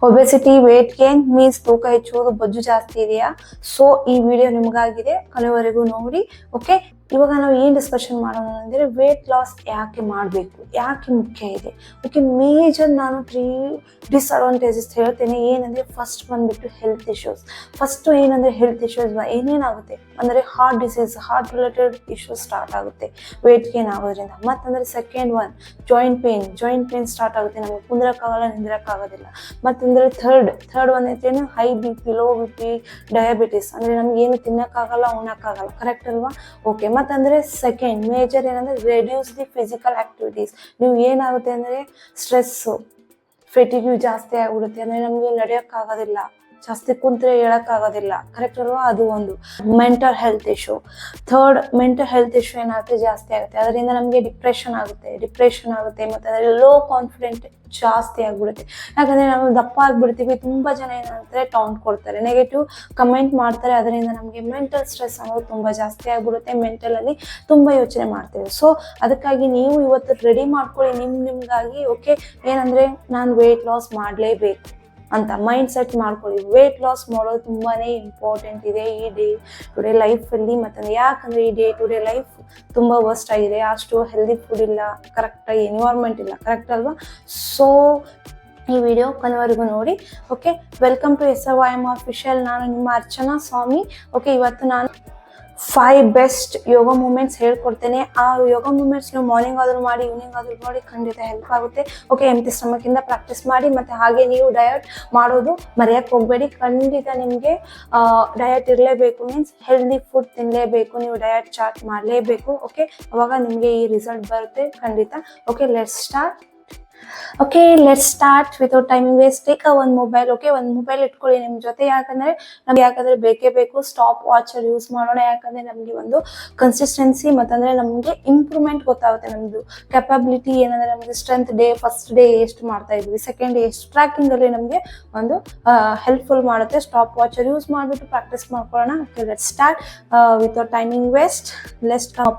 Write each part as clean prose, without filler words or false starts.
Obesity, weight gain means ತೂಕ ಹೆಚ್ಚುವುದು, ಬೊಜ್ಜು ಜಾಸ್ತಿ ಇದೆಯಾ? ಸೊ ಈ ವಿಡಿಯೋ ನಿಮಗಾಗಿದೆ, ಕೊನೆವರೆಗೂ ನೋಡಿ. ಓಕೆ, ಇವಾಗ ನಾವು ಏನು ಡಿಸ್ಕಷನ್ ಮಾಡೋಣ ಅಂದರೆ ವೇಟ್ ಲಾಸ್ ಯಾಕೆ ಮಾಡಬೇಕು, ಯಾಕೆ ಮುಖ್ಯ ಇದೆ. ಓಕೆ, ಮೇಜರ್ ನಾನು 3 ಡಿಸ್ಅಡ್ವಾಂಟೇಜಸ್ ಹೇಳ್ತೇನೆ. ಏನಂದರೆ ಫಸ್ಟ್ ಬಂದುಬಿಟ್ಟು ಹೆಲ್ತ್ ಇಶ್ಯೂಸ್. ಫಸ್ಟು ಏನಂದರೆ ಹೆಲ್ತ್ ಇಶ್ಯೂಸ್ ಏನೇನಾಗುತ್ತೆ ಅಂದರೆ heart disease, heart related issues start ಆಗುತ್ತೆ ವೇಟ್ ಗೇನ್ ಆಗೋದ್ರಿಂದ. ಮತ್ತಂದರೆ second one joint pain start ಆಗುತ್ತೆ, ನಮಗೆ ಕುಂದ್ರಕ್ಕಾಗಲ್ಲ, ನಿಂದ್ರಕ್ಕಾಗೋದಿಲ್ಲ. ಮತ್ತಂದರೆ ಥರ್ಡ್ ಒನ್ ಐತೇನು high B P, low B P, diabetes, ಅಂದರೆ ನಮಗೇನು ತಿನ್ನೋಕ್ಕಾಗಲ್ಲ, ಉಣ್ಣಕ್ಕಾಗಲ್ಲ. ಕರೆಕ್ಟ್ ಅಲ್ವಾ? ಓಕೆ, ಮತ್ತಂದರೆ ಸೆಕೆಂಡ್ ಮೇಜರ್ ಏನಂದರೆ ರೆಡ್ಯೂಸ್ ದಿ ಫಿಸಿಕಲ್ ಆ್ಯಕ್ಟಿವಿಟೀಸ್. ನೀವು ಏನಾಗುತ್ತೆ ಅಂದರೆ ಸ್ಟ್ರೆಸ್ಸು, ಫೆಟಿಗ್ಯೂ ಜಾಸ್ತಿ ಆಗಿಬಿಡುತ್ತೆ, ಅಂದರೆ ನಮಗೆ ನಡೆಯೋಕ್ಕಾಗೋದಿಲ್ಲ, ಜಾಸ್ತಿ ಕುಂತ್ರೆ ಹೇಳೋಕ್ಕಾಗೋದಿಲ್ಲ. ಕರೆಕ್ಟ್ ಅಲ್ವಾ? ಅದು ಒಂದು. Mental health issue, third mental health issue ಏನಾಗುತ್ತೆ ಜಾಸ್ತಿ ಆಗುತ್ತೆ, ಅದರಿಂದ ನಮಗೆ ಡಿಪ್ರೆಷನ್ ಆಗುತ್ತೆ. ಮತ್ತು ಅದರಲ್ಲಿ ಲೋ ಕಾನ್ಫಿಡೆಂಟ್ ಜಾಸ್ತಿ ಆಗಿಬಿಡುತ್ತೆ. ಯಾಕಂದರೆ ನಾವು ದಪ್ಪ ಆಗಿಬಿಡ್ತೀವಿ. ತುಂಬ ಜನ ಏನಂತಾರೆ ಟೌಂಟ್ ಕೊಡ್ತಾರೆ, ನೆಗೆಟಿವ್ ಕಮೆಂಟ್ ಮಾಡ್ತಾರೆ. ಅದರಿಂದ ನಮಗೆ ಮೆಂಟಲ್ ಸ್ಟ್ರೆಸ್ ಅನ್ನೋದು ತುಂಬ ಜಾಸ್ತಿ ಆಗಿಬಿಡುತ್ತೆ. ಮೆಂಟಲಲ್ಲಿ ತುಂಬ ಯೋಚನೆ ಮಾಡ್ತೇವೆ. ಸೊ ಅದಕ್ಕಾಗಿ ನೀವು ಇವತ್ತು ರೆಡಿ ಮಾಡ್ಕೊಳ್ಳಿ ನಿಮಗಾಗಿ. ಓಕೆ, ಏನಂದರೆ ನಾನು ವೆಯ್ಟ್ ಲಾಸ್ ಮಾಡಲೇಬೇಕು ಅಂತ ಮೈಂಡ್ ಸೆಟ್ ಮಾಡ್ಕೊಳ್ಳಿ. ವೆಯ್ಟ್ ಲಾಸ್ ಮಾಡೋದು ತುಂಬಾ ಇಂಪಾರ್ಟೆಂಟ್ ಇದೆ ಈ ಟುಡೇ ಲೈಫಲ್ಲಿ. ಮತ್ತು ಯಾಕಂದರೆ ಈ ಟುಡೇ ಲೈಫ್ ತುಂಬ ವರ್ಸ್ಟ್ ಆಗಿದೆ. ಅಷ್ಟು ಹೆಲ್ದಿ ಫುಡ್ ಇಲ್ಲ, ಕರೆಕ್ಟಾಗಿ ಎನ್ವೈರ್ಮೆಂಟ್ ಇಲ್ಲ. ಕರೆಕ್ಟ್ ಅಲ್ವಾ? ಸೊ ಈ ವಿಡಿಯೋ ಕೊನೆವರೆಗೂ ನೋಡಿ. Okay, welcome to SRYM official. ನಾನು ನಿಮ್ಮ ಅರ್ಚನಾ ಸ್ವಾಮಿ. ಓಕೆ, ಇವತ್ತು ನಾನು 5 ಬೆಸ್ಟ್ ಯೋಗ ಮೂಮೆಂಟ್ಸ್ ಹೇಳ್ಕೊಡ್ತೇನೆ. ಆ ಯೋಗ ಮೂಮೆಂಟ್ಸ್ ನೀವು ಮಾರ್ನಿಂಗ್ ಆದರೂ ಮಾಡಿ, ಈವ್ನಿಂಗ್ ಆದರೂ ಮಾಡಿ, ಖಂಡಿತ ಹೆಲ್ಪ್ ಆಗುತ್ತೆ. ಓಕೆ, ಎಂಟಿ ಸ್ಟಮಕಿಂದ ಪ್ರಾಕ್ಟೀಸ್ ಮಾಡಿ. ಮತ್ತು ಹಾಗೆ ನೀವು ಡಯಟ್ ಮಾಡೋದು ಮರೆಯೋಕ್ಕೆ ಹೋಗಬೇಡಿ. ಖಂಡಿತ ನಿಮಗೆ ಡಯಟ್ ಇರಲೇಬೇಕು, ಮೀನ್ಸ್ ಹೆಲ್ದಿ ಫುಡ್ ತಿನ್ನಲೇಬೇಕು. ನೀವು ಡಯಟ್ ಚಾರ್ಟ್ ಮಾಡಲೇಬೇಕು. ಓಕೆ, ಅವಾಗ ನಿಮಗೆ ಈ ರಿಸಲ್ಟ್ ಬರುತ್ತೆ ಖಂಡಿತ. Okay, let's start without timing waste. Take ಒಂದು ಮೊಬೈಲ್. ಓಕೆ, ಒಂದು ಮೊಬೈಲ್ ಇಟ್ಕೊಳ್ಳಿ ನಿಮ್ಮ ಜೊತೆ. ಯಾಕಂದರೆ ಬೇಕೇ ಬೇಕು. ಸ್ಟಾಪ್ ವಾಚರ್ ಯೂಸ್ ಮಾಡೋಣ. ಯಾಕಂದರೆ ನಮಗೆ ಒಂದು ಕನ್ಸಿಸ್ಟೆನ್ಸಿ ಮತ್ತಂದರೆ ನಮಗೆ ಇಂಪ್ರೂವ್ಮೆಂಟ್ ಗೊತ್ತಾಗುತ್ತೆ. ನಮ್ಮದು ಕೆಪಬಿಲಿಟಿ ಏನಂದರೆ ನಮಗೆ ಸ್ಟ್ರೆಂತ್ ಫಸ್ಟ್ ಡೇ ಎಷ್ಟು ಮಾಡ್ತಾ ಇದ್ವಿ, ಸೆಕೆಂಡ್ ಡೇ ಎಷ್ಟು, ಟ್ರ್ಯಾಕಿಂಗಲ್ಲಿ ನಮಗೆ ಒಂದು ಹೆಲ್ಪ್ಫುಲ್ ಮಾಡುತ್ತೆ. ಸ್ಟಾಪ್ ವಾಚರ್ ಯೂಸ್ ಮಾಡಿಬಿಟ್ಟು ಪ್ರಾಕ್ಟೀಸ್ ಮಾಡ್ಕೊಳ್ಳೋಣ. Okay, let's start without timing waste.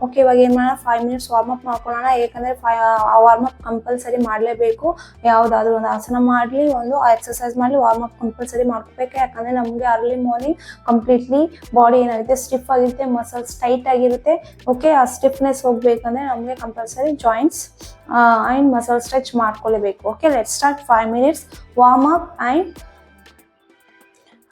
Okay, ಇವಾಗ ಏನು ಮಾಡೋಣ, 5 ಮಿನಿಟ್ಸ್ ವಾರ್ಮಪ್ ಮಾಡ್ಕೊಳ್ಳೋಣ. ಯಾಕಂದರೆ ವಾರ್ಮಪ್ ಕಂಪಲ್ಸರಿ ಮಾಡಲೇಬೇಕು. ಯಾವುದಾದ್ರೂ ಒಂದು ಆಸನ ಮಾಡಲಿ, ಒಂದು ಎಕ್ಸರ್ಸೈಸ್ ಮಾಡಲಿ, ವಾರ್ಮಪ್ ಕಂಪಲ್ಸರಿ ಮಾಡ್ಕೋಬೇಕು. ಯಾಕಂದರೆ ನಮಗೆ ಅರ್ಲಿ ಮಾರ್ನಿಂಗ್ ಕಂಪ್ಲೀಟ್ಲಿ ಬಾಡಿ ಏನಾಗುತ್ತೆ ಸ್ಟಿಫ್ ಆಗಿರುತ್ತೆ, ಮಸಲ್ಸ್ ಟೈಟ್ ಆಗಿರುತ್ತೆ. ಓಕೆ, ಆ ಸ್ಟಿಫ್ನೆಸ್ ಹೋಗ್ಬೇಕಂದ್ರೆ ನಮಗೆ compulsory joints and muscle stretch ಮಾಡ್ಕೊಳ್ಳೇಬೇಕು. Okay, let's start 5 minutes warm up and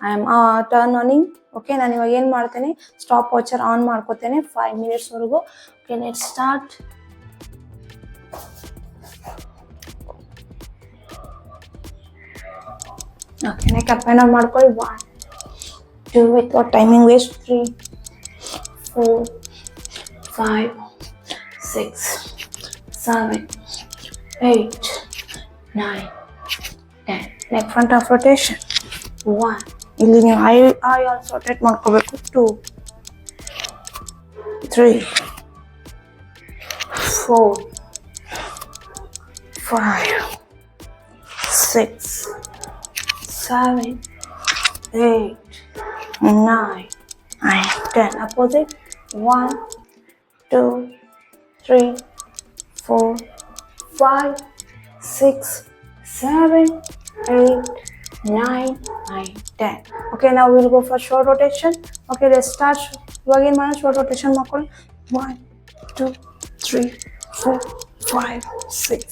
I am turning. Okay, ನಾನು ಇವಾಗ ಏನು ಮಾಡ್ತೇನೆ, ಸ್ಟಾಪ್ ವಾಚರ್ ಆನ್ ಮಾಡ್ಕೋತೇನೆ 5 ಮಿನಿಟ್ಸ್ವರೆಗೂ. Okay, let's start. Okay, neck up and down ಮಾಡ್ಕೊಳ್ಳಿ. 1 2 without timing waste. 3 4 5 6 7 8 9 10. Neck front of rotation. 1 ಇಲ್ಲಿ ನೀವು ಐ ಆಲ್ಸೋ ರೊಟೇಟ್ ಮಾಡ್ಕೋಬೇಕು. 2 3 4 5 6 7 8 9 10. Opposite. 1 2 3 4 5 6 7 8 9 10. Okay, now we'll go for short rotation. Okay, let's start. ಇವಾಗ ಏನು ಮಾಡೋಣ, short rotation ಮಾಡ್ಕೊಳ್ಳಿ. 1 2 3 4 5 6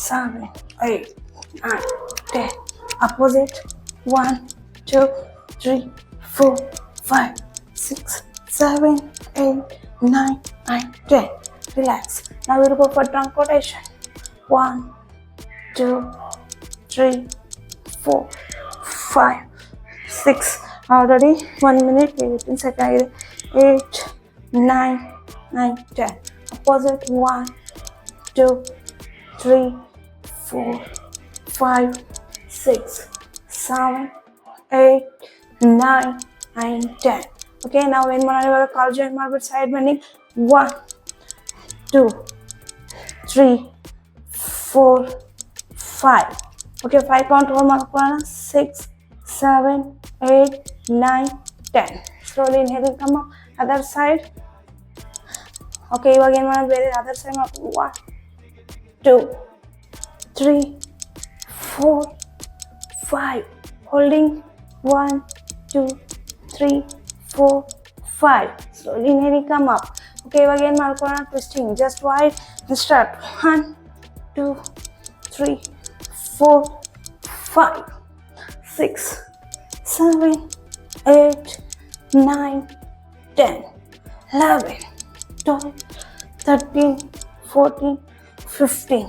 7 8 9 10. Opposite. 1 2 3 4 5 6 7 8 9 10. Relax. Now we'll go for trunk rotation. 1 2 3 4 5 6. Already 1 minute. 18 seconds. 8 9 10. Opposite. 1 2 3 4 5 6 7 8 9 10. Okay, now ಏನು ಮಾಡೋಣ, ಇವಾಗ ಕಾಲ್ ಜಾಯಿನ್ ಮಾಡ್ಬಿಟ್ಟು side bending. 1 2 3 4 5. Okay, 5 count hold ಮಾಡ್ಕೊಳ್ಳೋಣ. 6 7 8 9 10. Slowly inhale, come up. Other side. Okay, ಇವಾಗ ಏನು ಮಾಡೋದು, ಬೇರೆ ಅದರ್ ಸೈಡ್ ಮಾಡ್ಕೊಂಡು 1 2 3 4 5. Holding 1, 2, 3, 4, 5. Slowly inhaling, come up. Okay, ಇವಾಗ ಏನು ಮಾಡ್ಕೊಳ್ಳೋಣ, twisting. Just wide and start. 1, 2, 3, 4, 5, 6, 7, 8, 9, 10, 11, 12, 13, 14, 15,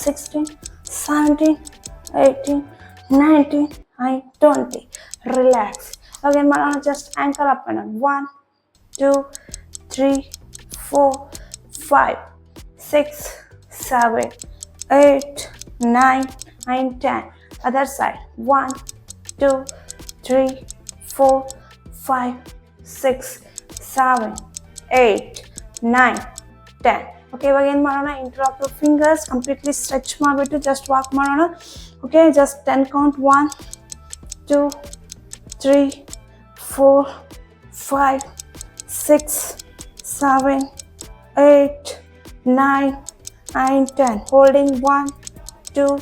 16, 17, 18, 19, and 20. Relax. Again, just ankle up and down. 1, 2, 3, 4, 5, 6, 7, 8, 9, and 10. Other side. 1, 2, 3, 4, 5, 6, 7, 8, 9, 10. Okay, ಇವಾಗ ಏನು ಮಾಡೋಣ, interlock your fingers, completely stretch ಮಾಡಿಬಿಟ್ಟು just walk ಮಾಡೋಣ. Okay, just 10 count. 1, 2, 3, 4, 5, 6, 7, 8, 9, and 10. Holding 1, 2,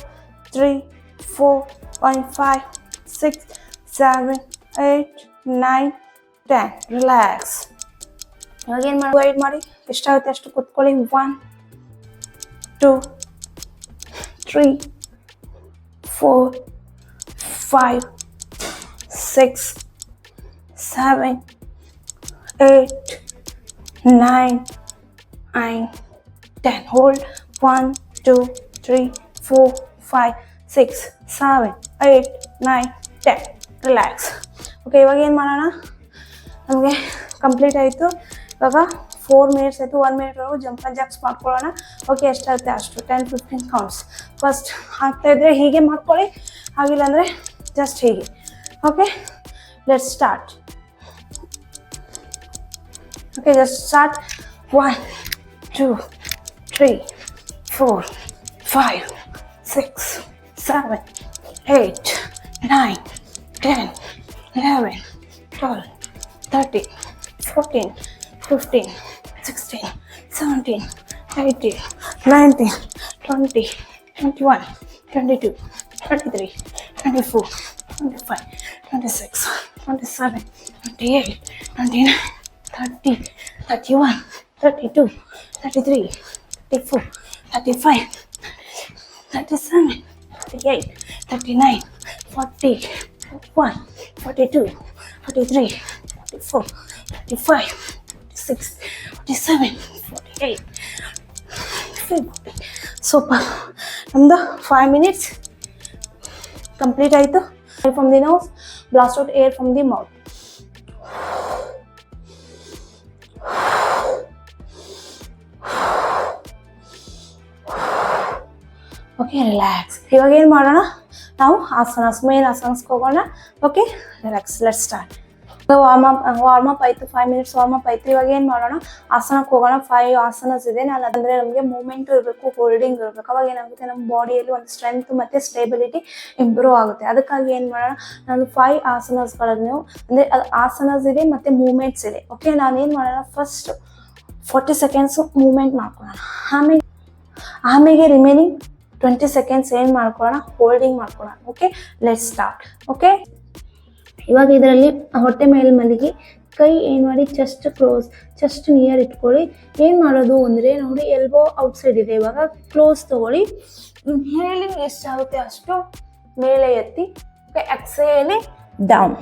3, 4, 5, 6, 7, 8, 9, 10. Relax. Again, wait ಮಾಡಿ, ಎಷ್ಟಾಗುತ್ತೆ ಅಷ್ಟು ಕೂತ್ಕೊಳ್ಳಿ. 1, 2, 3, 4, 5, 6, 7, 8, 9, and 10. Hold 1, 2, 3, 4, 5, 6, 7, 8, 9, 10. Relax. Okay, ಇವಾಗ ಏನು ಮಾಡೋಣ, ನಮಗೆ ಕಂಪ್ಲೀಟ್ ಆಯಿತು. ಇವಾಗ 4 minutes ಆಯಿತು. 1 minute ವರೆಗೂ ಜಂಪ್ ಆ್ಯಂಡ್ ಜಾಕ್ಸ್ ಮಾಡ್ಕೊಳ್ಳೋಣ. ಓಕೆ, ಎಷ್ಟಾಗುತ್ತೆ ಅಷ್ಟು 10-15 ಕೌಂಟ್ಸ್. ಫಸ್ಟ್ ಆಗ್ತಾಯಿದ್ರೆ ಹೀಗೆ ಮಾಡ್ಕೊಳ್ಳಿ, ಆಗಿಲ್ಲ ಅಂದರೆ ಜಸ್ಟ್ ಹೀಗೆ. Okay, let's start. Okay, just start. 1, 2, 3, 4, 5, 6, 7, 8, 9, 10, 11, 12, 13, 14, 15, 16, 17, 18, 19, 20, 21, 22, 23, 24, 25, 26, 27, 28, 29, 30, 31, 32, 33, 34, 35, 37, 38, 39, 40, 41, 42, 43, 44, 45, 46, 47, 48, 50. Super. ನಮ್ದು 5 minutes ಕಂಪ್ಲೀಟ್ ಆಯಿತು. From the nose, blast out air from the mouth. Okay, relax. ಇವಾಗ ಏನು ಮಾಡೋಣ, ನಾವು ಆಸನಸ್, ಮೇನ್ ಆಸನಸ್ಗೆ ಹೋಗೋಣ. Okay, relax. Let's start. Warm up ಆಯಿತು. 5 minutes ವಾರ್ಮಪ್ ಆಯಿತು. ಇವಾಗ ಏನು ಮಾಡೋಣ, ಆಸನಕ್ಕೆ ಹೋಗೋಣ. 5 ಆಸನಸ್ ಇದೆ. ನಾನು ಅದಂದರೆ ನಮಗೆ ಮೂಮೆಂಟು ಇರಬೇಕು, ಹೋಲ್ಡಿಂಗ್ ಇರಬೇಕು. ಅವಾಗ ಏನಾಗುತ್ತೆ, ನಮ್ಮ ಬಾಡಿಯಲ್ಲಿ ಒಂದು ಸ್ಟ್ರೆಂತ್ ಮತ್ತು ಸ್ಟೇಬಿಲಿಟಿ ಇಂಪ್ರೂವ್ ಆಗುತ್ತೆ. ಅದಕ್ಕಾಗಿ ಏನು ಮಾಡೋಣ, ನಾನು 5 ಆಸನಸ್ಗಳನ್ನು, ಅಂದರೆ ಅದು ಆಸನಸ್ ಇದೆ ಮತ್ತು ಮೂಮೆಂಟ್ಸ್ ಇದೆ. ಓಕೆ, ನಾನೇನು ಮಾಡೋಣ, ಫಸ್ಟ್ 40 seconds ಮೂಮೆಂಟ್ ಮಾಡ್ಕೊಳ್ಳೋಣ. ಆಮೇಲೆ ರಿಮೈನಿಂಗ್ 20 seconds ಏನು ಮಾಡ್ಕೊಳ್ಳೋಣ, ಹೋಲ್ಡಿಂಗ್ ಮಾಡ್ಕೊಳ್ಳೋಣ. Okay, let's start. ಓಕೆ, ಇವಾಗ ಇದರಲ್ಲಿ ಹೊಟ್ಟೆ ಮೇಲೆ ಮಲಗಿ ಕೈ ಏನು ಮಾಡಿ, ಚೆಸ್ಟ್ ಕ್ಲೋಸ್, ಚೆಸ್ಟ್ ನಿಯರ್ ಇಟ್ಕೊಳ್ಳಿ. ಏನು ಮಾಡೋದು ಅಂದರೆ ನೋಡಿ, ಎಲ್ಬೋ ಔಟ್ಸೈಡ್ ಇದೆ. ಇವಾಗ ಕ್ಲೋಸ್ ತೊಗೊಳ್ಳಿ. ಇನ್ಹೇಲಿಂಗ್ ಎಷ್ಟಾಗುತ್ತೆ ಅಷ್ಟು ಮೇಲೆ ಎತ್ತಿ. Okay, exhaling down.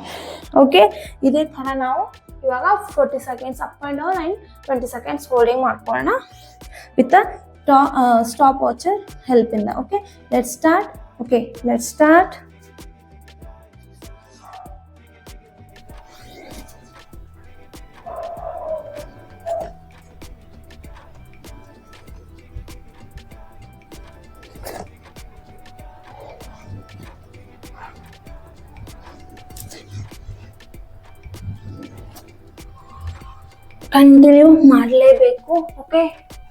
ಓಕೆ, ಇದೇ ಥರ ನಾವು ಇವಾಗ 40 seconds up and down and 20 seconds holding ಮಾಡ್ಕೊಳ್ಳೋಣ ವಿತ್ ಸ್ಟಾಪ್ ವಾಚರ್ ಹೆಲ್ಪಿಂದ. Okay, let's start. Okay, let's start. Continue ಮಾಡಲೇಬೇಕು. ಓಕೆ,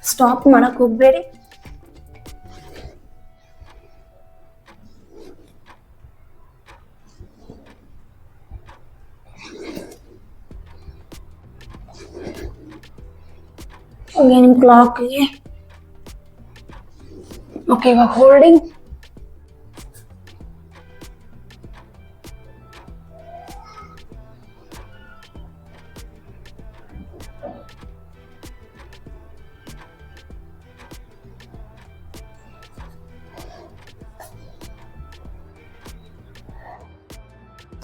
ಸ್ಟಾಪ್ ಮಾಡಕ್ಕೆ ಹೋಗಬೇಡಿ. ನಿಮ್ಮ ಕ್ಲಾಕ್ಗೆ. ಓಕೆ, ಇವಾಗ holding.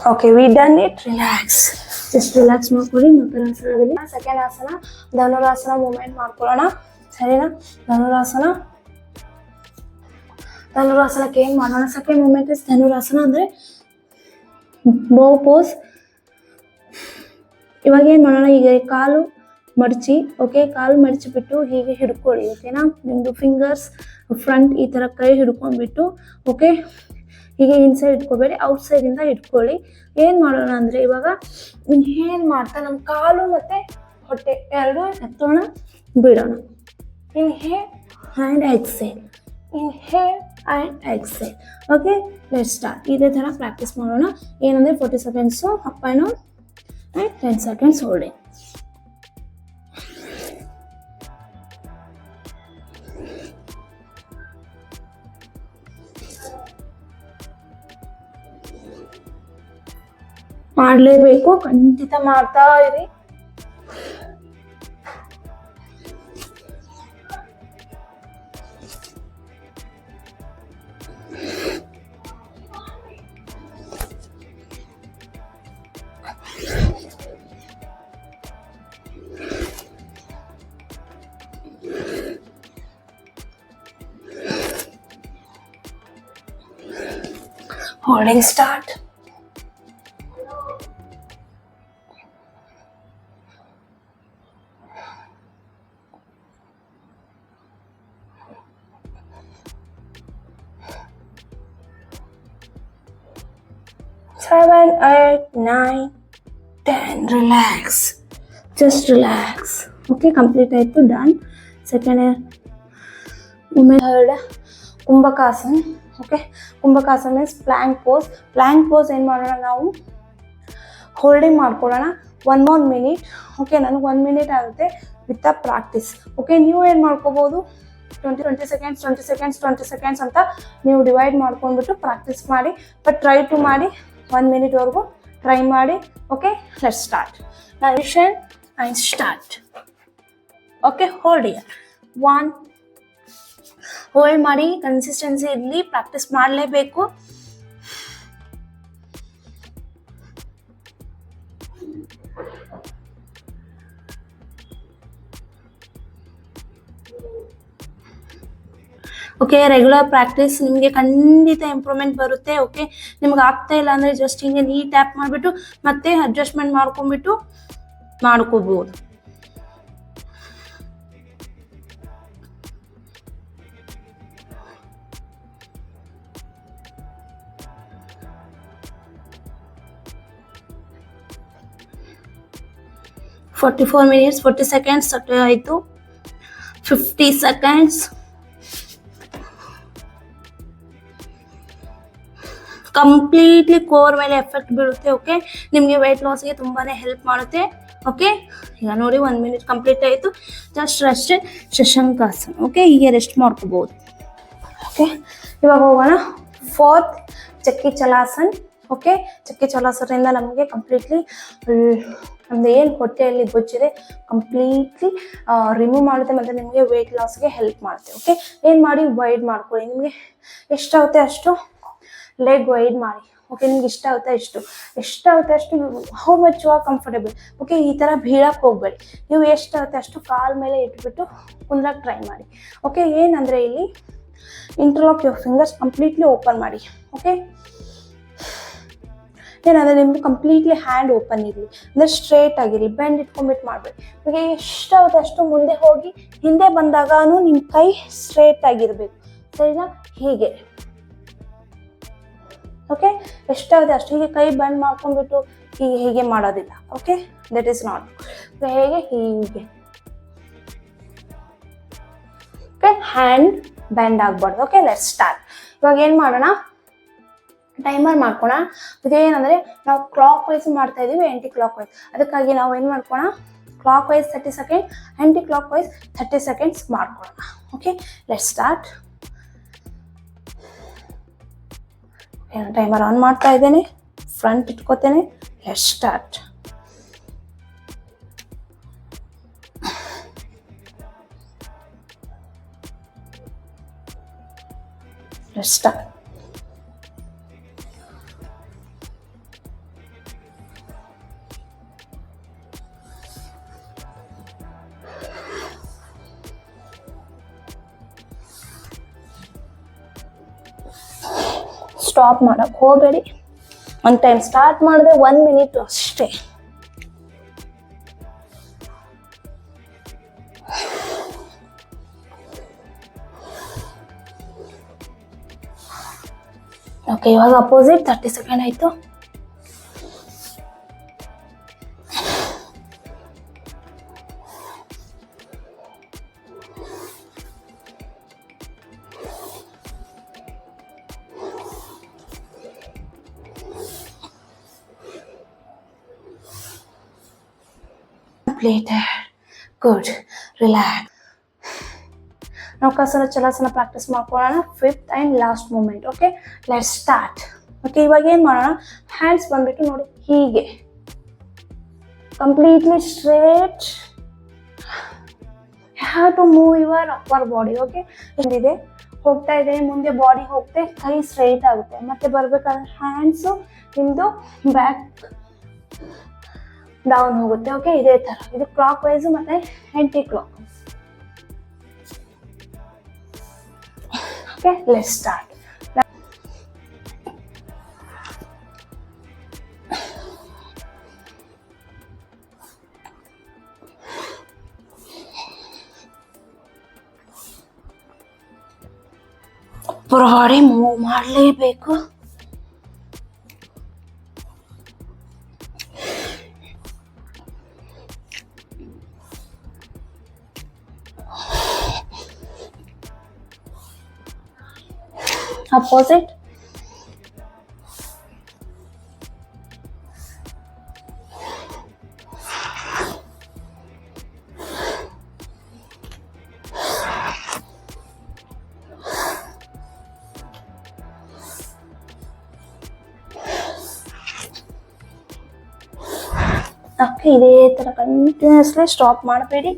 Okay we done it. Relax, just relax ಮಾಡ್ಕೊಳ್ಳಿ. ಮಕರಾಸನದಲ್ಲಿ ಸೆಕೆಂಡ್ ಆಸನ ಧನುರಾಸನ ಮೂವ್ಮೆಂಟ್ ಮಾಡ್ಕೊಳ್ಳೋಣ, ಸರಿನಾ? ಧನುರಾಸನಕ್ಕೆ ಏನ್ ಮಾಡೋಣ? ಸೆಕೆಂಡ್ ಮೂವ್ಮೆಂಟ್ ಇಸ್ ಧನುರಾಸನ, ಅಂದ್ರೆ ಬೋ ಪೋಸ್. ಇವಾಗ ಏನ್ ಮಾಡೋಣ? ಈಗ ಕಾಲು ಮಡಚಿ, ಓಕೆ, ಕಾಲು ಮಡಚಿಬಿಟ್ಟು ಹೀಗೆ ಹಿಡ್ಕೊಳ್ಳಿ, ಓಕೆನಾ? ನಿಮ್ದು ಫಿಂಗರ್ಸ್ ಫ್ರಂಟ್ ಈ ತರ ಕೈ ಹಿಡ್ಕೊಂಡ್ಬಿಟ್ಟು, ಓಕೆ, ಹೀಗೆ ಇನ್ಸೈಡ್ ಇಟ್ಕೋಬೇಡಿ, ಔಟ್ ಸೈಡ್ ಇಂದ ಇಟ್ಕೊಳ್ಳಿ. ಏನ್ ಮಾಡೋಣ ಅಂದ್ರೆ ಇವಾಗ ಇನ್ಹೇಲ್ ಮಾಡ್ತಾ ನಮ್ಮ ಕಾಲು ಮತ್ತೆ ಹೊಟ್ಟೆ ಎರಡು ಎತ್ತೋಣ, ಬಿಡೋಣ. Inhale and exhale, inhale and exhale. Okay, let's start. ಇದೇ ತರ ಪ್ರಾಕ್ಟೀಸ್ ಮಾಡೋಣ. ಏನಂದ್ರೆ 40 seconds up and down and 10 seconds holding. ಮಾಡಲೇಬೇಕು, ಖಂಡಿತ ಮಾಡ್ತಾ ಇರಿ. Holding start. Seven, 8, 9, 10. Relax. Just relax. Okay, complete ಆಯ್ತು. Done. Second third ಕುಂಭಕಾಸನ. ಓಕೆ, ಕುಂಭಕಾಸನ means plank pose. Plank pose ಏನು ಮಾಡೋಣ? ನಾವು ಹೋಲ್ಡಿಂಗ್ ಮಾಡ್ಕೊಳ್ಳೋಣ 1 more minute. ಓಕೆ, ನನಗೆ 1 minute ಆಗುತ್ತೆ ವಿತ್ ಅ ಪ್ರಾಕ್ಟೀಸ್. ಓಕೆ, ನೀವು ಏನು ಮಾಡ್ಕೋಬೋದು? 20 ಸೆಕೆಂಡ್ಸ್ ಅಂತ ನೀವು ಡಿವೈಡ್ ಮಾಡ್ಕೊಂಡ್ಬಿಟ್ಟು ಪ್ರಾಕ್ಟೀಸ್ ಮಾಡಿ. ಬಟ್ ಟ್ರೈ ಟು ಮಾಡಿ 1 minute ವರೆಗೂ ಟ್ರೈ ಮಾಡಿ. Okay, let's start. ನರಿಷನ್ and start. Okay, hold here 1. Hold ಮಾಡಿ, ಕನ್ಸಿಸ್ಟೆನ್ಸಿ ಇರಲಿ, ಪ್ರಾಕ್ಟೀಸ್ ಮಾಡಲೇಬೇಕು. ಓಕೆ, ರೆಗ್ಯುಲರ್ ಪ್ರಾಕ್ಟೀಸ್ ನಿಮಗೆ ಖಂಡಿತ ಇಂಪ್ರೂವ್ಮೆಂಟ್ ಬರುತ್ತೆ. ಓಕೆ, ನಿಮ್ಗೆ ಆಗ್ತಾ ಇಲ್ಲ ಅಂದರೆ ಜಸ್ಟ್ ಹಿಂಗೆ ನೀ ಟ್ಯಾಪ್ ಮಾಡಿಬಿಟ್ಟು ಮತ್ತೆ ಅಡ್ಜಸ್ಟ್ಮೆಂಟ್ ಮಾಡ್ಕೊಂಡ್ಬಿಟ್ಟು ಮಾಡ್ಕೋಬೋದು. $44 minutes 40 seconds ಆಯಿತು. 50 seconds. ಕಂಪ್ಲೀಟ್ಲಿ ಕೋರ್ ಮೇಲೆ ಎಫೆಕ್ಟ್ ಬೀಳುತ್ತೆ. ಓಕೆ, ನಿಮಗೆ ವೆಯ್ಟ್ ಲಾಸ್ಗೆ ತುಂಬಾ ಹೆಲ್ಪ್ ಮಾಡುತ್ತೆ. ಓಕೆ, ಈಗ ನೋಡಿ 1 minute ಕಂಪ್ಲೀಟ್ ಆಯಿತು. ಜಸ್ಟ್ ರೆಸ್ಟ್, ಶಶಾಂಕಾಸನ. ಓಕೆ, ಹೀಗೆ ರೆಸ್ಟ್ ಮಾಡ್ಕೋಬೋದು. ಓಕೆ, ಇವಾಗ ಹೋಗೋಣ 4th ಚಕ್ಕಿ ಚಲಾಸನ್. ಓಕೆ, ಚಕ್ಕಿ ಚಲಾಸನದಿಂದ ನಮಗೆ ಕಂಪ್ಲೀಟ್ಲಿ ನಮ್ದು ಏನು ಹೊಟ್ಟೆಯಲ್ಲಿ ಬೊಜ್ಜಿದೆ ಕಂಪ್ಲೀಟ್ಲಿ ರಿಮೂವ್ ಮಾಡುತ್ತೆ ಮತ್ತು ನಿಮಗೆ ವೆಯ್ಟ್ ಲಾಸ್ಗೆ ಹೆಲ್ಪ್ ಮಾಡುತ್ತೆ. ಓಕೆ, ಏನು ಮಾಡಿ? ವೈಡ್ ಮಾಡ್ಕೊಳ್ಳಿ. ನಿಮಗೆ ಎಷ್ಟಾಗುತ್ತೆ ಅಷ್ಟು ಲೆಗ್ ವೈಡ್ ಮಾಡಿ. ಓಕೆ, ನಿಮ್ಗೆ ಎಷ್ಟಾಗುತ್ತೆ ಅಷ್ಟು how much you are comfortable. Okay, ಈ ಥರ ಬೀಳಕ್ಕೆ ಹೋಗ್ಬೇಡಿ. ನೀವು ಎಷ್ಟಾಗುತ್ತೆ ಅಷ್ಟು ಕಾಲ್ ಮೇಲೆ ಇಟ್ಬಿಟ್ಟು ಕುಂದ್ರಕ್ಕೆ ಟ್ರೈ ಮಾಡಿ. ಓಕೆ, ಏನಂದರೆ ಇಲ್ಲಿ interlock your fingers, completely open ಮಾಡಿ. ಓಕೆ, ಏನಂದರೆ ನಿಮ್ದು ಕಂಪ್ಲೀಟ್ಲಿ ಹ್ಯಾಂಡ್ ಓಪನ್ ಇರಲಿ, ಅಂದರೆ ಸ್ಟ್ರೇಟ್ ಆಗಿರಲಿ, ಬೆಂಡ್ ಇಟ್ಕೊಂಡ್ಬಿಟ್ಟು ಮಾಡಬೇಡಿ. ಇವಾಗ ಎಷ್ಟಾಗುತ್ತೆ ಅಷ್ಟು ಮುಂದೆ ಹೋಗಿ ಹಿಂದೆ ಬಂದಾಗ ನಿಮ್ಮ ಕೈ ಸ್ಟ್ರೇಟ್ ಆಗಿರಬೇಕು, ಸರಿನಾ? ಹೀಗೆ. ಓಕೆ, ಎಷ್ಟಾಗುತ್ತೆ ಅಷ್ಟು ಹೀಗೆ ಕೈ ಬೆಂಡ್ ಮಾಡ್ಕೊಂಡ್ಬಿಟ್ಟು ಹೀಗೆ ಮಾಡೋದಿಲ್ಲ. ಓಕೆ, ದಟ್ ಈಸ್ ನಾಟ್ ಹೀಗೆ. ಓಕೆ, ಹ್ಯಾಂಡ್ ಬೆಂಡ್ ಆಗ್ಬಾರ್ದು. Okay, let's start. ಇವಾಗ ಏನು ಮಾಡೋಣ? ಟೈಮರ್ ಮಾಡ್ಕೋಣ. ಇದೇನಂದರೆ ನಾವು ಕ್ಲಾಕ್ ವೈಸ್ ಮಾಡ್ತಾ ಇದ್ದೀವಿ, ಆ್ಯಂಟಿ ಕ್ಲಾಕ್ ವೈಸ್. ಅದಕ್ಕಾಗಿ ನಾವು ಏನು ಮಾಡ್ಕೋಣ? ಕ್ಲಾಕ್ ವೈಸ್ 30 seconds, ಆ್ಯಂಟಿ ಕ್ಲಾಕ್ ವೈಸ್ 30 seconds ಮಾಡ್ಕೊಳ್ಳೋಣ. Okay, let's start. Timer on ಮಾಡ್ತಾ ಇದ್ದೇನೆ, ಫ್ರಂಟ್ ಇಟ್ಕೋತೇನೆ. Let's start. Let's start. Stop ಮಾಡಕ್ ಹೋಗಬೇಡಿ. ಒಂದು ಟೈಮ್ ಸ್ಟಾರ್ಟ್ ಮಾಡಿದ್ರೆ 1 ಮಿನಿಟ್ ಅಷ್ಟೇ. ಓಕೆ, ಇವಾಗ ಅಪೋಸಿಟ್ 30 ಸೆಕೆಂಡ್ ಆಯ್ತು. Completed. Good. Relax. ನಾವು ಕಸನ ಚಲಾಸನ ಪ್ರಾಕ್ಟೀಸ್ ಮಾಡ್ಕೊಳ್ಳೋಣ. 5th and last movement. Okay, let's start. Okay, ಇವಾಗ ಏನು ಮಾಡೋಣ, ಹ್ಯಾಂಡ್ಸ್ ಬಂದ್ಬಿಟ್ಟು ನೋಡಿ ಹೀಗೆ completely straight. Have to move your upper body. Okay, ಇದೆ ಹೋಗ್ತಾ ಇದೆ ಮುಂದೆ, ಬಾಡಿ ಹೋಗ್ತೆ, ಕೈ ಸ್ಟ್ರೈಟ್ ಆಗುತ್ತೆ. ಮತ್ತೆ ಬರ್ಬೇಕಾದ್ರೆ ಹ್ಯಾಂಡ್ಸು ನಿಮ್ಮದು ಬ್ಯಾಕ್ ಡೌನ್ ಹೋಗುತ್ತೆ. ಓಕೆ, ಇದೇ ಥರ. ಇದು ಕ್ಲಾಕ್ ವೈಸು ಮತ್ತು ಆ್ಯಂಟಿ clock. Okay, let's start. Upper body move ಮಾಡಲೇಬೇಕು. Opposite. ಓಕೆ, ಇದೇ ಥರ ಕಂಟಿನ್ಯೂಸ್ಲಿ ಸ್ಟಾಪ್ ಮಾಡಬೇಡಿ.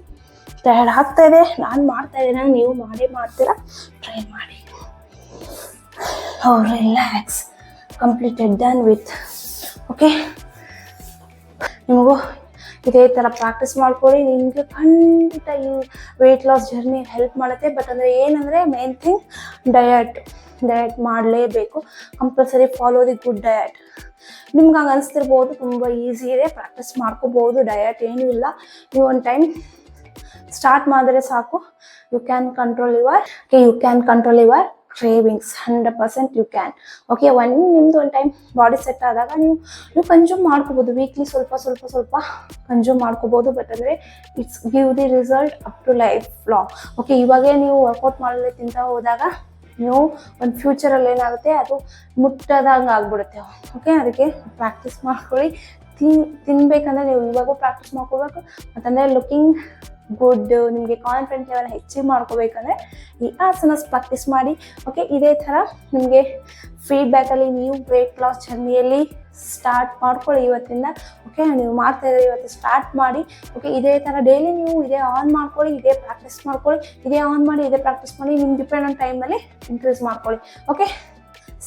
ಟಯರ್ಡ್ ಆಗ್ತಾ ಇದೆ, ನಾನು ಮಾಡ್ತಾ ಇದ್ದೀನಿ, ನೀವು ಮಾಡ್ತೀರಾ, ಟ್ರೈ ಮಾಡಿ. Oh, relax. Completed. Done with. Okay, ನಿಮಗೂ ಇದೇ ಥರ ಪ್ರಾಕ್ಟೀಸ್ ಮಾಡ್ಕೊಳ್ಳಿ. ನಿಮಗೆ ಖಂಡಿತ ಈ ವೆಯ್ಟ್ ಲಾಸ್ ಜರ್ನಿ ಹೆಲ್ಪ್ ಮಾಡುತ್ತೆ. ಬಟ್ ಅಂದರೆ ಏನಂದರೆ ಮೇನ್ ಥಿಂಗ್ ಡಯಟ್ ಮಾಡಲೇಬೇಕು. Compulsory follow the good diet. ನಿಮ್ಗೆ ಹಂಗೆ ಅನಿಸ್ತಿರ್ಬೋದು, ತುಂಬ ಈಸಿ ಇದೆ, ಪ್ರಾಕ್ಟೀಸ್ ಮಾಡ್ಕೋಬೋದು, ಡಯಟ್ ಏನೂ ಇಲ್ಲ. ನೀವು ಒಂದು ಟೈಮ್ ಸ್ಟಾರ್ಟ್ ಮಾಡಿದ್ರೆ ಸಾಕು. You can control your cravings. 100% you can. Okay, ನಿಮ್ಮದು ಒಂದು ಟೈಮ್ ಬಾಡಿ ಸೆಟ್ ಆದಾಗ ನೀವು ಕನ್ಸ್ಯೂಮ್ ಮಾಡ್ಕೋಬೋದು. ವೀಕ್ಲಿ ಸ್ವಲ್ಪ ಕನ್ಸ್ಯೂಮ್ ಮಾಡ್ಕೋಬೋದು. ಬಟ್ ಅಂದರೆ it's give the result up to lifelong. Okay, ಇವಾಗೇ ನೀವು ವರ್ಕೌಟ್ ಮಾಡಲು ತಿಂತ ಹೋದಾಗ ನೀವು ಒಂದು ಫ್ಯೂಚರಲ್ಲಿ ಏನಾಗುತ್ತೆ, ಅದು ಮುಟ್ಟದಂಗೆ ಆಗ್ಬಿಡುತ್ತೆ. ಓಕೆ, ಅದಕ್ಕೆ ಪ್ರಾಕ್ಟೀಸ್ ಮಾಡ್ಕೊಳ್ಳಿ. ತಿನ್ಬೇಕಂದ್ರೆ ನೀವು ಇವಾಗೂ ಪ್ರಾಕ್ಟೀಸ್ ಮಾಡ್ಕೋಬೇಕು. ಮತ್ತಂದರೆ ಲುಕಿಂಗ್ ಗುಡ್, ನಿಮಗೆ ಕಾನ್ಫಿಡೆಂಟ್ ಲೆವೆಲ್ ಹೆಚ್ಚಿಗೆ ಮಾಡ್ಕೋಬೇಕಂದ್ರೆ ಈ ಆಸನಸ್ ಪ್ರಾಕ್ಟೀಸ್ ಮಾಡಿ. ಓಕೆ, ಇದೇ ಥರ ನಿಮಗೆ ಫೀಡ್ಬ್ಯಾಕಲ್ಲಿ ನೀವು ವೆಯ್ಟ್ ಲಾಸ್ ಜರ್ನಿಯಲ್ಲಿ ಸ್ಟಾರ್ಟ್ ಮಾಡ್ಕೊಳ್ಳಿ ಇವತ್ತಿಂದ. ಓಕೆ, ನೀವು ಮಾಡ್ತಾ ಇದ್ದೀರಿ, ಇವತ್ತು ಸ್ಟಾರ್ಟ್ ಮಾಡಿ. ಓಕೆ, ಇದೇ ಥರ ಡೈಲಿ ನೀವು ಇದೇ ಆನ್ ಮಾಡ್ಕೊಳ್ಳಿ, ಇದೇ ಪ್ರಾಕ್ಟೀಸ್ ಮಾಡ್ಕೊಳ್ಳಿ, ಇದೇ ಆನ್ ಮಾಡಿ, ಇದೇ ಪ್ರಾಕ್ಟೀಸ್ ಮಾಡಿ. ನಿಮ್ಮ ಡಿಪೆಂಡ್ ಆನ್ ಟೈಮಲ್ಲಿ ಇನ್ಕ್ರೀಸ್ ಮಾಡ್ಕೊಳ್ಳಿ. Okay,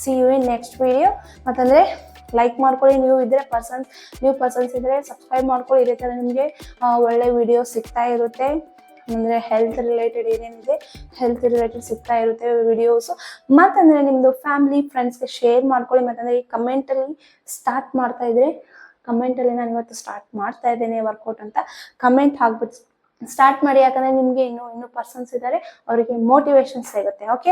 see you in next video. ಮತ್ತಂದರೆ ಲೈಕ್ ಮಾಡ್ಕೊಳ್ಳಿ, ನೀವು ಪರ್ಸನ್ಸ್ ಇದ್ದರೆ ಸಬ್ಸ್ಕ್ರೈಬ್ ಮಾಡ್ಕೊಳ್ಳಿ. ಇದೇ ಥರ ನಿಮಗೆ ಒಳ್ಳೆ ವಿಡಿಯೋ ಸಿಗ್ತಾ ಇರುತ್ತೆ. ಅಂದರೆ ಹೆಲ್ತ್ ರಿಲೇಟೆಡ್ ಸಿಗ್ತಾ ಇರುತ್ತೆ ವಿಡಿಯೋಸು. ಮತ್ತಂದರೆ ನಿಮ್ಮದು ಫ್ಯಾಮಿಲಿ ಫ್ರೆಂಡ್ಸ್ಗೆ ಶೇರ್ ಮಾಡ್ಕೊಳ್ಳಿ. ಮತ್ತಂದರೆ ಈ ಕಮೆಂಟಲ್ಲಿ ಸ್ಟಾರ್ಟ್ ಮಾಡ್ತಾ ಇದ್ರೆ, ಕಮೆಂಟಲ್ಲಿ ನಾನು ಇವತ್ತು ಸ್ಟಾರ್ಟ್ ಮಾಡ್ತಾ ಇದ್ದೇನೆ ವರ್ಕೌಟ್ ಅಂತ ಕಮೆಂಟ್ ಹಾಕ್ಬಿಟ್ಟು ಸ್ಟಾರ್ಟ್ ಮಾಡಿ. ಯಾಕಂದರೆ ನಿಮಗೆ ಇನ್ನೂ ಪರ್ಸನ್ಸ್ ಇದ್ದಾರೆ, ಅವರಿಗೆ ಮೋಟಿವೇಶನ್ ಸಿಗುತ್ತೆ. ಓಕೆ.